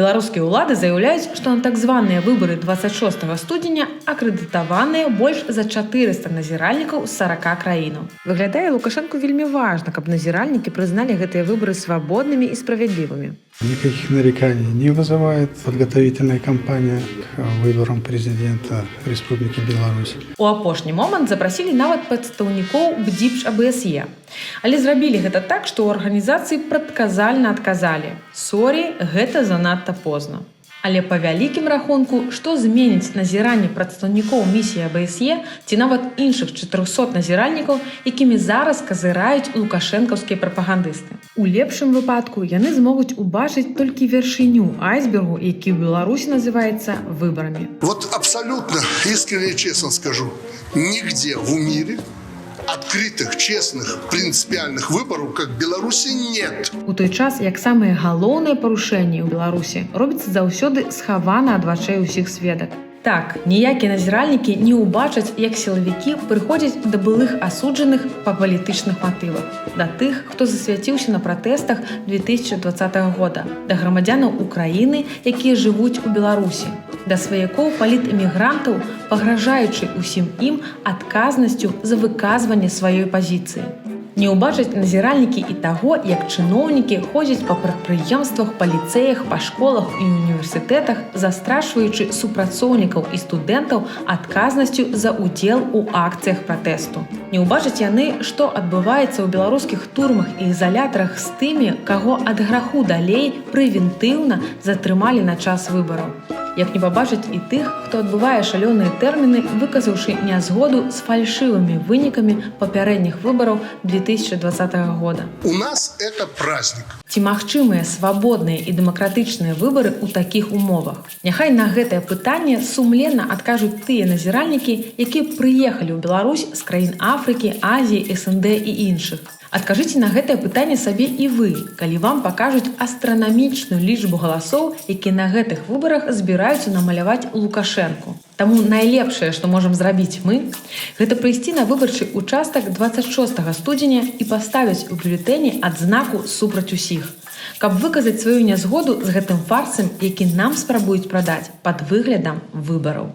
Беларускія ўлады заяўляюць, што на так званыя выбары 26 студзеня акрэдытаваныя больш за 400 назіральнікаў з 40 краінаў. Выглядае, Лукашэнку вельмі важна, каб назіральнікі прызналі гэтыя выбары свабоднымі і справядлівымі. Никаких нареканий не вызывает подготовительная кампания к выборам президента Республики Беларусь. У апошні момант запрасілі нават прадстаўнікоў БДИПШ АБСЕ. Але зрабілі гэта так, што ў арганізацыі прадказальна адказалі: «Сорі, гэта занадта позна». Але па вялікім рахунку, што зменіць назіранне прадстаўнікоў місіі АБСЕ ці нават іншых 400 назіральнікаў, якімі зараз казыраюць лукашэнкаўскія прапагандысты. У лепшым выпадку яны змогуць убачыць толькі вяршыню айсбергу, які ў Беларусі называецца выбарамі. Вот абсолютно искренне и честно скажу, нигде в мире открытых, честных, принципиальных выборов, как в Беларуси, нет. У той час, як самыя галоўныя парушэнні ў Беларусі робяцца заўсёды схавана ад вачэй усіх сведак. Так, ніякія назіральнікі не ўбачаць, як сілавікі прыходзяць да былых асуджаных па палітычных матывах, да тых, хто засвяціўся на пратэстах 2020 года, да грамадзянаў Украіны, якія жывуць у Беларусі, да сваякоў палітэмігрантаў, пагражаючы ўсім ім адказнасцю за выказванне сваёй пазіцыі. Не ўбачаць назіральнікі і таго, як чыноўнікі ходзяць па прадпрыемствах, па ліцэях, па школах і універсітэтах, застрашваючы супрацоўнікаў і студэнтаў адказнасцю за ўдзел у акцыях пратэсту. Не ўбачаць яны, што адбываецца ў беларускіх турмах і ізалятарах з тымі, каго ад граху далей прэвентыўна затрымалі на час выбараў. Як не пабачыць і тых, хто адбывае шалёныя тэрміны, выказаўшы нязгоду з фальшывымі вынікамі папярэдніх выбараў 2020 года. У нас это праздник. Ці магчымыя свабодныя і дэмакратычныя выбары ў такіх умовах? Няхай на гэтае пытанне сумленна адкажуць тыя назіральнікі, якія прыехалі ў Беларусь з краін Афрыкі, Азіі, СНД і іншых. Адкажыце на гэтае пытанне сабе і вы, калі вам пакажуць астранамічную лічбу галасоў, якія на гэтых выбарах збіраюцца намаляваць Лукашэнку. Таму найлепшае, што можам зрабіць мы, гэта прыйсці на выбарчы участак 26 студзеня і паставіць у бюлетэні адзнаку супраць усіх, каб выказаць сваю нязгоду з гэтым фарсам, які нам спрабуюць прадаць пад выглядам выбараў.